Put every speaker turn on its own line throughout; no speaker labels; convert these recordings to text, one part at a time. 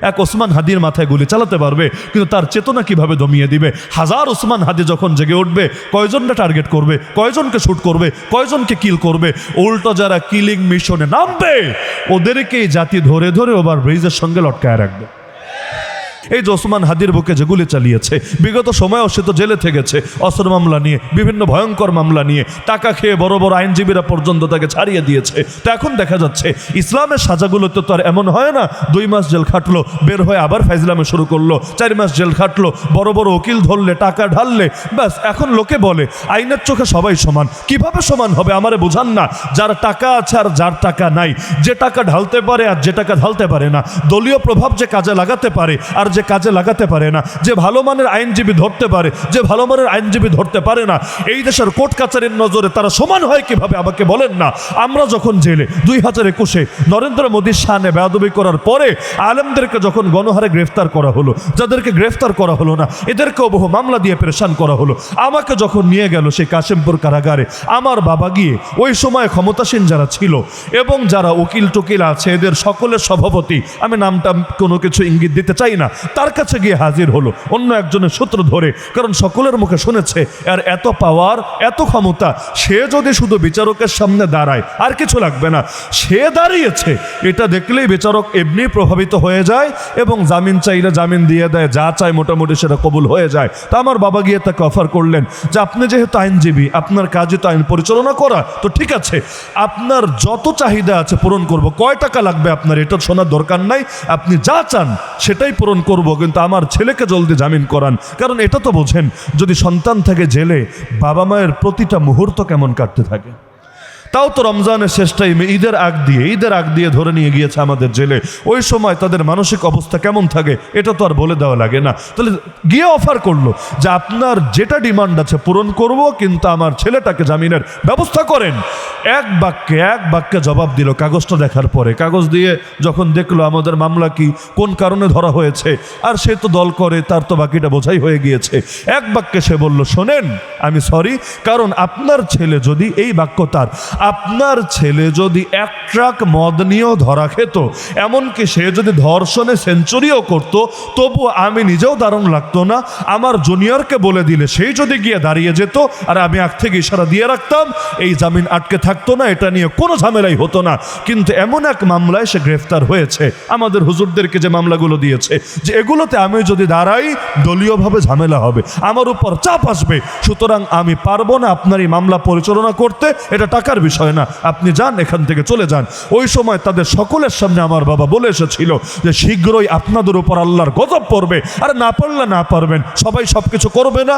এক ওসমান হাদির মাথায় গুলি চালাতে পারবে, কিন্তু তার চেতনা কিভাবে দমিয়ে দিবে? হাজার ওসমান হাদি যখন জেগে উঠবে, কয়জনটা টার্গেট করবে, কয়জনকে শুট করবে, কয়জনকে কিল করবে? উল্টো যারা কিলিং মিশনে নামবে ওদেরকেই জাতি ধরে ধরে ওভার ব্রিজের সঙ্গে লটকায় রাখবে। এই যে ওসমান হাদির বুকে যে গুলি চালিয়েছে, বিগত সময়েও সে তো জেলে থেকেছে অস্ত্র মামলা নিয়ে, বিভিন্ন ভয়ঙ্কর মামলা নিয়ে, টাকা খেয়ে বড় বড় আইনজীবীরা পর্যন্ত তাকে ছাড়িয়ে দিয়েছে। তো এখন দেখা যাচ্ছে ইসলামের সাজাগুলোতে তো আর এমন হয় না 2 মাস জেল খাটলো, বের হয়ে আবার ফাইজলামে শুরু করলো, 4 মাস জেল খাটলো, বড় বড় উকিল ধরলে, টাকা ঢাললে, ব্যাস এখন লোকে বলে আইনের চোখে সবাই সমান। কিভাবে সমান হবে আমারে বোঝান না। যার টাকা আছে আর যার টাকা নাই, যে টাকা ঢালতে পারে আর যে টাকা ঢালতে পারে না, দলীয় প্রভাব যে কাজে লাগাতে পারে আর যে কাজে লাগাতে পারে না, যে ভালো মানের আইনজীবী ধরতে পারে, যে ভালো মানের আইনজীবী ধরতে পারে না, এই দেশের কোর্ট কাচারির নজরে তারা সমান হয় কিভাবে আমাকে বলেন না। আমরা যখন জেলে 2021-এ নরেন্দ্র মোদীর শানে বেয়াদবি করার পরে আলেমদেরকে যখন গণহারে গ্রেফতার করা হলো, যাদেরকে গ্রেফতার করা হলো না এদেরকেও বহু মামলা দিয়ে পেরেশান করা হলো। আমাকে যখন নিয়ে গেল সেই কাশিমপুর কারাগারে, আমার বাবা গিয়ে ওই সময় ক্ষমতাসীন যারা ছিল এবং যারা উকিল টুকিল আছে এদের সকলের সভাপতি, আমি নামটা কোনো কিছু ইঙ্গিত দিতে চাই না, তার কাছে গিয়ে হাজির হলো অন্য একজনের সূত্র ধরে, কারণ সকলের মুখে শুনেছে আর এত পাওয়ার, এত ক্ষমতা, সে যদি শুধু বিচারকের সামনে দাঁড়ায় আর কিছু লাগবে না, সে দাঁড়িয়েছে এটা দেখলেই বিচারক এমনি প্রভাবিত হয়ে যায় এবং জামিন চাইলে জামিন দিয়ে দেয়, যা চায় মোটামুটি সেটা কবুল হয়ে যায়। তা আমার বাবা গিয়ে তাকে অফার করলেন যে আপনি যেহেতু আইনজীবী, আপনার কাজে তো আইন পরিচালনা করা, তো ঠিক আছে আপনার যত চাহিদা আছে পূরণ করব, কয় টাকা লাগবে আপনার এটা শোনার দরকার নাই, আপনি যা চান সেটাই পূরণ করব, কিন্তু আমার ছেলেকে জলদি জামিন করান। কারণ এটা তো বোঝেন, যদি সন্তান থাকে জেলে, বাবা মায়ের প্রতিটা মুহূর্ত কেমন কাটতে থাকে। তাও তো রমজানের শেষ টাইমে ঈদের আগ দিয়ে ধরে নিয়ে গিয়েছে আমাদের জেলে, ওই সময় তাদের মানসিক অবস্থা কেমন থাকে এটা তো আর বলে দেওয়া লাগে না। তাহলে গিয়ে অফার করলো যে আপনার যেটা ডিমান্ড আছে পূরণ করব, কিন্তু আমার ছেলেটাকে জামিনের ব্যবস্থা করেন। এক বাক্যে জবাব দিল কাগজটা দেখার পরে। কাগজ দিয়ে যখন দেখলো আমাদের মামলা কি, কোন কারণে ধরা হয়েছে, আর সে তো দল করে, তার তো বাকিটা বোঝাই হয়ে গিয়েছে। এক বাক্যে সে বলল শোনেন আমি সরি, কারণ আপনার ছেলে যদি, এই বাক্য তার, আপনার ছেলে যদি 1 ট্রাক মদ নিয়েও ধরা খেত, এমনকি সে যদি ধর্ষণে সেঞ্চুরিও করত, তবু আমি নিজেও দারুণ লাগতো না, আমার জুনিয়রকে বলে দিলে সেই যদি গিয়ে দাঁড়িয়ে যেত আর আমি আগ থেকে ইশারা দিয়ে রাখতাম, এই জামিন আটকে থাকতো না, এটা নিয়ে কোনো ঝামেলাই হতো না। কিন্তু এমন এক মামলায় সে গ্রেফতার হয়েছে। আমাদের হুজুরদেরকে যে মামলাগুলো দিয়েছে যে এগুলোতে আমি যদি দাঁড়াই দলীয়ভাবে ঝামেলা হবে, আমার উপর চাপ আসবে, সুতরাং আমি পারবো না আপনার এই মামলা পরিচালনা করতে, এটা টাকার বিষয় না, আপনি যান, এখান থেকে চলে যান। ওই সময় তাদের সকলের সামনে আমার বাবা বলে এসেছিল যে শীঘ্রই আপনাদের উপর আল্লাহর গজব পড়বে, আর না পারলে না পারবেন, সবাই সবকিছু করবে না,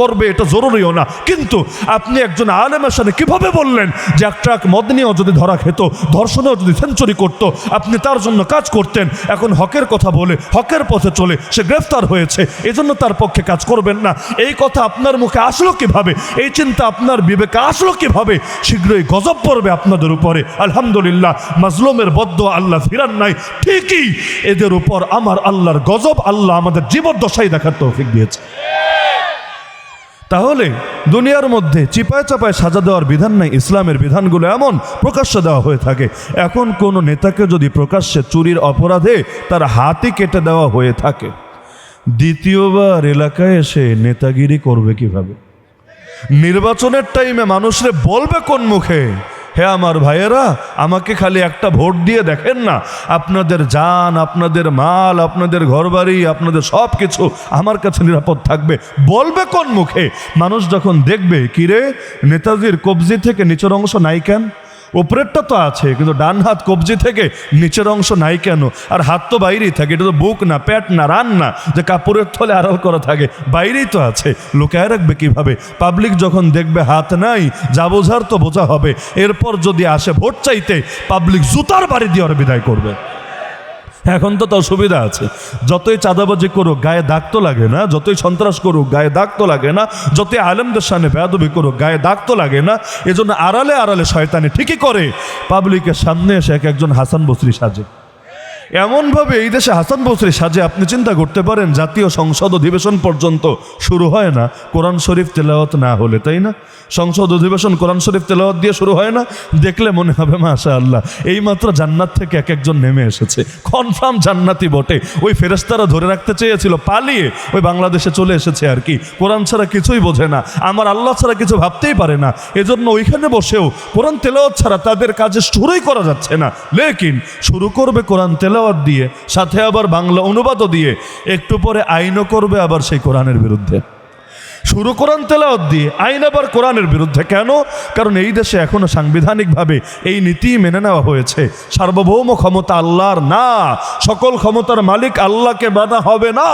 করবে এটা জরুরিও না, কিন্তু আপনি একজন আলেমের সামনে কিভাবে বললেন যে 1 ট্রাক মদ নিয়েও যদি ধরা খেত, ধর্ষণেও যদি সেঞ্চুরি করত, আপনি তার জন্য কাজ করতেন। এখন হকের কথা বলে হকের পথে চলে সে গ্রেফতার হয়েছে, এজন্য তার পক্ষে কাজ করবেন না। এই কথা আপনার মুখে আসলো কিভাবে, এই চিন্তা আপনার বিবেকে আসলো কিভাবে? শীঘ্রই গজব পড়বে আপনাদের উপরে। আলহামদুলিল্লাহ, মাজলুমের বদদোয়া আল্লাহ ফিরান নাই, ঠিকই এদের উপর আমার আল্লাহর গজব আল্লাহ আমাদের জীবদ্দশায় দেখার তৌফিক দিয়েছে। তাহলে দুনিয়ার মধ্যে চিপায় চাপায় সাজা দেওয়ার বিধান নাই, ইসলামের বিধানগুলো এমন প্রকাশ্যে দেওয়া হয়ে থাকে। এখন কোনো নেতাকে যদি প্রকাশ্যে চুরির অপরাধে তার হাতই কেটে দেওয়া হয়ে থাকে, দ্বিতীয়বার এলাকায় এসে নেতাগিরি করবে কিভাবে? নির্বাচনের টাইমে মানুষরে বলবে কোন মুখে, হে আমার ভাইয়েরা আমাকে খালি একটা ভোট দিয়ে দেখেন না, আপনাদের জান, আপনাদের মাল, আপনাদের ঘরবাড়ি, আপনাদের সব কিছু আমার কাছে নিরাপদ থাকবে, বলবে কোন মুখে? মানুষ যখন দেখবে কিরে নেতাজির কবজি থেকে নিচের অংশ নাই কেন, উপরেরটা তো আছে কিন্তু ডান হাত কবজি থেকে নিচের অংশ নাই কেন, আর হাত তো বাইরেই থাকে, এটা তো বুক না, পেট না, রান না যে কাপড়ের থলে আড়াল করা থাকে, বাইরেই তো আছে, লুকায় রাখবে কিভাবে? পাবলিক যখন দেখবে হাত নাই, যা বোঝার তো বোঝা হবে, এরপর যদি আসে ভোট চাইতে, পাবলিক জুতার বাড়ি দিয়ে ওরা বিদায় করবে। এখন তো তাও সুবিধা আছে, যতই চাঁদাবাজি করুক গায়ে দাগ তো লাগে না, যতই সন্ত্রাস করুক গায়ে দাগ তো লাগে না, যতই আলেমদের সামনে বেয়াদবি করুক গায়ে দাগ তো লাগে না। এজন্য আড়ালে আড়ালে শয়তানি ঠিকই করে, পাবলিকের সামনে এসে এক একজন হাসান বসরি সাজে। এমনভাবে এই দেশে হাসান বসরি সাজে আপনি চিন্তা করতে পারেন জাতীয় সংসদ অধিবেশন পর্যন্ত শুরু হয় না কোরআন শরীফ তেলাওয়াত না হলে, তাই না? সংসদ অধিবেশন কোরআন শরীফ তেলাওয়াত দিয়ে শুরু হয় না? দেখলে মনে হবে মাশাআল্লাহ এইমাত্র জান্নাত থেকে এক একজন নেমে এসেছে, কনফার্ম জান্নাতি বটে। ওই ফেরেশতারা ধরে রাখতে চেয়েছিল, পালিয়ে ওই বাংলাদেশে চলে এসেছে আর কি। কোরআন ছাড়া কিছুই বোঝে না, আমার আল্লাহ ছাড়া কিছু ভাবতেই পারে না, এজন্য ওইখানে বসেও কোরআন তেলাওয়াত ছাড়া তাদের কাজে শুরুই করা যাচ্ছে না। লেকিন শুরু করবে কোরআন তেলাওয়াত দিয়ে, সাথে আবার বাংলা অনুবাদও দিয়ে, একটু পরে আইনও করবে আবার সেই কোরআনের বিরুদ্ধে। শুরু কোরআন তেলাওয়াত দিয়ে, আইন আবার কোরআনের বিরুদ্ধে। কেন? কারণ এই দেশে এখনো সাংবিধানিকভাবে এই নীতি মেনে নেওয়া হয়েছে, সার্বভৌম ক্ষমতা আল্লাহর না, সকল ক্ষমতার মালিক আল্লাহকে মানা হবে না,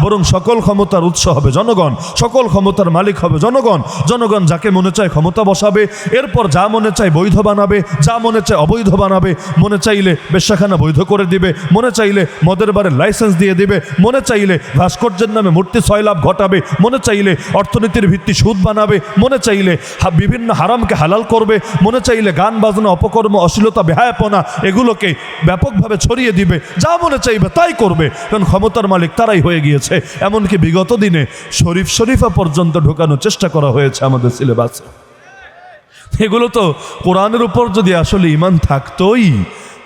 বরং সকল ক্ষমতার উৎস হবে জনগণ, সকল ক্ষমতার মালিক হবে জনগণ। জনগণ যাকে মনে চায় ক্ষমতা বসাবে, এরপর যা মনে চায় বৈধ বানাবে, যা মনে চায় অবৈধ বানাবে, মনে চাইলে বেশ্যাখানা বৈধ করে দিবে, মনে চাইলে মদের বারের লাইসেন্স দিয়ে দিবে, মনে চাইলে ভাস্কর্যের নামে মূর্তি সয়লাভ ঘটাবে, মনে চাইলে অর্থনীতির ভিত্তি সুদ বানাবে, মনে চাইলে বিভিন্ন হারামকে হালাল করবে, মনে চাইলে গান বাজনা অপকর্ম অশ্লীলতা বেহায়াপনা এগুলোকে ব্যাপকভাবে ছড়িয়ে দিবে, যা মনে চাইবে তাই করবে, কারণ ক্ষমতার মালিক তারাই হয়ে গিয়েছে। এমনকি বিগত দিনে শরীফা পর্যন্ত ঢোকানোর চেষ্টা করা হয়েছে আমাদের সিলেবাসে। এগুলো তো কোরআনের উপর যদি আসলে ঈমান থাকতোই,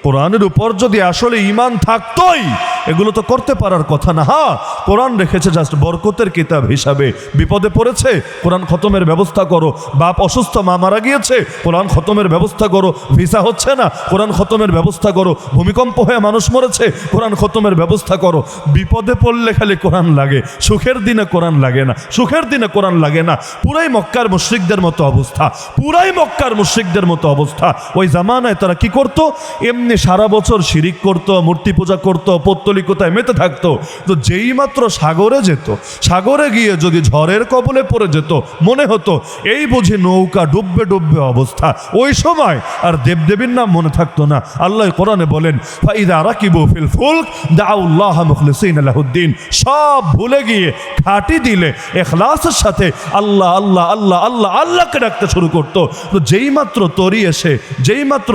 কোরআনের উপর যদি আসলে ঈমান থাকতোই, এগুলো তো করতে পারার কথা না। হ্যাঁ, কোরআন রেখেছে জাস্ট বরকতের কিতাব হিসাবে। বিপদে পড়েছে, কোরআন খতমের ব্যবস্থা করো। বাপ অসুস্থ, মা মারা গিয়েছে, কোরআন খতমের ব্যবস্থা করো। ভিসা হচ্ছে না, কোরআন খতমের ব্যবস্থা করো। ভূমিকম্প হয়ে মানুষ মরেছে, কোরআন খতমের ব্যবস্থা করো। বিপদে পড়লে খালি কোরআন লাগে, সুখের দিনে কোরআন লাগে না, সুখের দিনে কোরআন লাগে না। পুরাই মক্কার মুশরিকদের মতো অবস্থা, পুরাই মক্কার মুশরিকদের মতো অবস্থা। ওই জামানায় তারা কি করতো? এমনি সারা বছর শিরিক করত, মূর্তি পূজা করত, পৌত্তলিকতায় মেতে থাকতো। তো যেই মাত্র সাগরে যেত, সাগরে গিয়ে যদি ঝড়ের কবলে পড়ে যেত, মনে হতো এই বুঝি নৌকা ডুববে ডুববে অবস্থা। ওই সময় আর দেবদেবীর নাম মনে থাকতো না। আল্লাহ কোরআনে বলেন, ফাইদা রাকিবু ফিল ফুলক দাউল্লাহ মুখলিসিন লাহুদ্দিন, সব ভুলে গিয়ে ঘাটি দিলে ইখলাসের সাথে আল্লাহ আল্লাহ আল্লাহ আল্লাহ আল্লাহকে ডাকতে শুরু করতো। তো যেই মাত্র তরি এসে, যেই মাত্র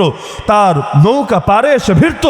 তার নৌকা পারে এসে ভিড়ত,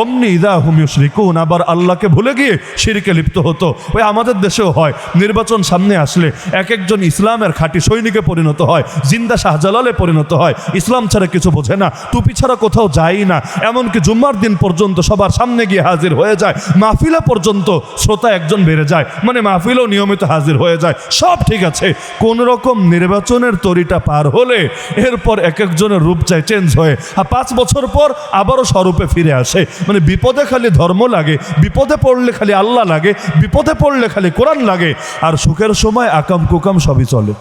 অমনি ইদা হুম ইউশরিকুন, আবার আল্লাহকে ভুলে গিয়ে শিরকে লিপ্ত হতো। ওই আমাদের দেশেও হয়, নির্বাচন সামনে আসলে এক একজন ইসলামের খাঁটি সৈনিকে পরিণত হয়, জিন্দা শাহজালালে পরিণত হয়, ইসলাম ছাড়া কিছু বোঝে না, টুপি ছাড়া কোথাও যায় না, এমনকি জুম্মার দিন পর্যন্ত সবার সামনে গিয়ে হাজির হয়ে যায়, মাহফিলা পর্যন্ত শ্রোতা একজন বেড়ে যায়, মানে মাহফিলও নিয়মিত হাজির হয়ে যায়, সব ঠিক আছে। কোন রকম নির্বাচনের তরিটা পার হলে এরপর এক একজনের রূপ চায় চেঞ্জ হয়ে, আর 5 বছর পর আবারও স্বরূপে ফিরে আসে। মানে বিপদে খালি ধর্ম লাগে, বিপদে পড়লে খালি আল্লাহ লাগে, বিপদে পড়লে খালি কোরআন লাগে, আর সুখের সময় আকাম কুকাম সবই চলে।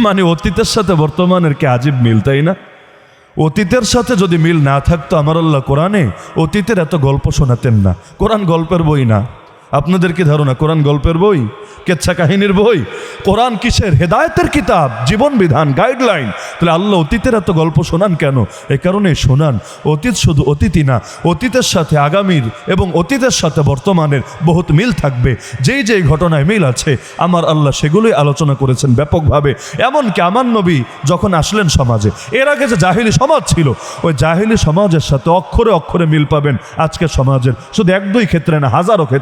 মানে অতীতের সাথে বর্তমানের কি আজীব মিল, তাই না? অতীতের সাথে যদি মিল না থাকতো আমার আল্লাহ কোরআনে অতীতের এত গল্প শোনাতেন না। কোরআন গল্পের বই না। আপনাদের কি ধারণা কোরআন গল্পের বই, কেচ্ছা কাহিনীর বই? কোরআন কিসের? হেদায়েতের কিতাব, জীবন বিধান, গাইডলাইন। তাহলে আল্লাহ অতীতের এত গল্প শোনান কেন? এই কারণে শোনান, অতীত শুধু অতীতই না, অতীতের সাথে আগামীর এবং অতীতের সাথে বর্তমানের বহুত মিল থাকবে। যেই যেই ঘটনায় মিল আছে আমার আল্লাহ সেগুলোই আলোচনা করেছেন ব্যাপকভাবে। এমনকি আমার নবী যখন আসলেন সমাজে, এর আগে যে জাহিলি সমাজ ছিল, ওই জাহিলি সমাজের সাথে অক্ষরে অক্ষরে মিল পাবেন আজকের সমাজের। শুধু 1-2 ক্ষেত্রে না, হাজারো ক্ষেত্রে।